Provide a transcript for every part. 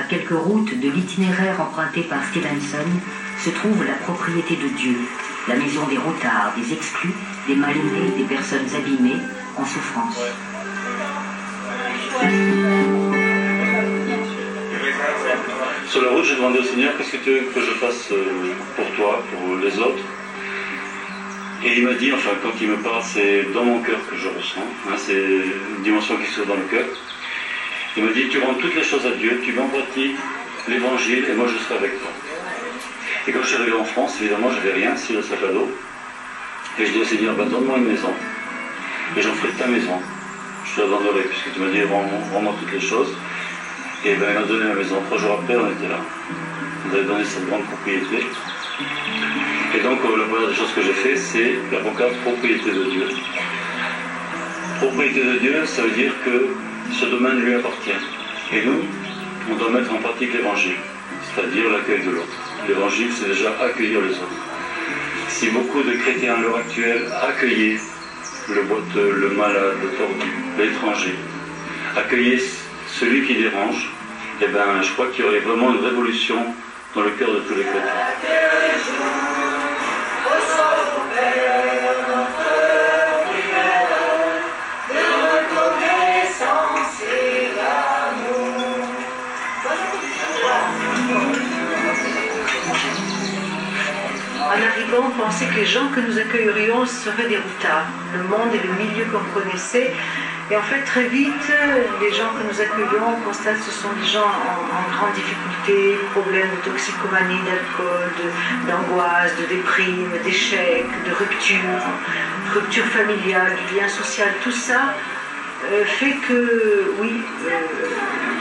quelques routes de l'itinéraire emprunté par Stevenson, se trouve la propriété de Dieu, la maison des rotards, des exclus, des mal-aimés, des personnes abîmées, en souffrance. Sur la route, j'ai demandé au Seigneur, qu'est-ce que tu veux que je fasse pour toi, pour les autres? Et il m'a dit, enfin quand il me parle, c'est dans mon cœur que je ressens, hein, c'est une dimension qui se trouve dans le cœur. Il m'a dit, tu rends toutes les choses à Dieu, tu mets en pratique l'évangile et moi je serai avec toi. Et quand je suis arrivé en France, évidemment, je n'avais rien sur le sac à dos. Et je dis au Seigneur, bah, donne-moi une maison. Et j'en ferai ta maison. Je te la donnerai, puisque tu m'as dit, rends-moi toutes les choses. Et ben, il m'a donné la maison. 3 jours après, on était là. Il nous avait donné cette grande propriété. Et donc, la première des choses que j'ai fait, c'est la pancarte propriété de Dieu. Propriété de Dieu, ça veut dire que ce domaine lui appartient. Et nous, on doit mettre en pratique l'évangile, c'est-à-dire l'accueil de l'autre. L'évangile, c'est déjà accueillir les autres. Si beaucoup de chrétiens à l'heure actuelle accueillaient le boiteux, le malade, le tordu, l'étranger, accueillaient celui qui dérange, eh bien, je crois qu'il y aurait vraiment une révolution dans le cœur de tous les chrétiens. En arrivant, on pensait que les gens que nous accueillerions seraient des routards, le monde et le milieu qu'on connaissait. Et en fait, très vite, les gens que nous accueillons, on constate que ce sont des gens en grande difficulté, problèmes de toxicomanie, d'alcool, d'angoisse, de déprime, d'échec, de rupture familiale, du lien social, tout ça fait que, oui,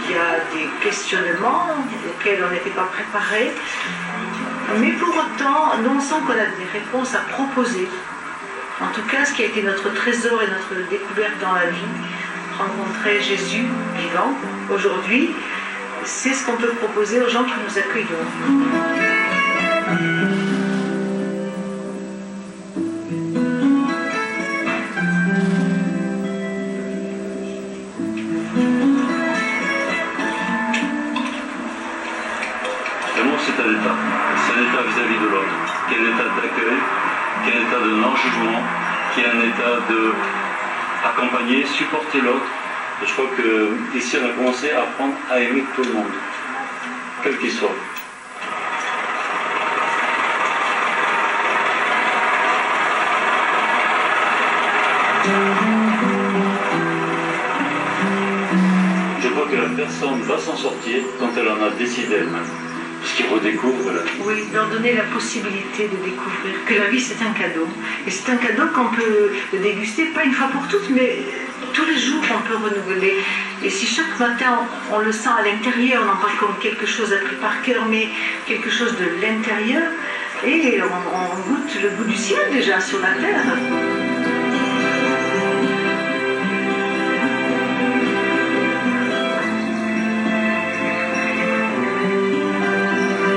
il y a des questionnements auxquels on n'était pas préparé. Mais pour autant, nous on sent qu'on a des réponses à proposer. En tout cas, ce qui a été notre trésor et notre découverte dans la vie, rencontrer Jésus vivant aujourd'hui, c'est ce qu'on peut proposer aux gens qui nous accueillent. L'amour, c'est un état. C'est un état vis-à-vis de l'autre, qui est un état d'accueil, qui est un état de non-jugement, qui est un état d'accompagner, supporter l'autre. Et je crois qu'ici, on a commencé à apprendre à aimer tout le monde, quel qu'il soit. Je crois que la personne va s'en sortir quand elle en a décidé elle-même. Parce qu'ils redécouvrent la vie. Oui, leur donner la possibilité de découvrir que la vie c'est un cadeau. Et c'est un cadeau qu'on peut déguster, pas une fois pour toutes, mais tous les jours on peut renouveler. Et si chaque matin on le sent à l'intérieur, non pas comme quelque chose appris par cœur, mais quelque chose de l'intérieur, et on goûte le goût du ciel déjà sur la terre.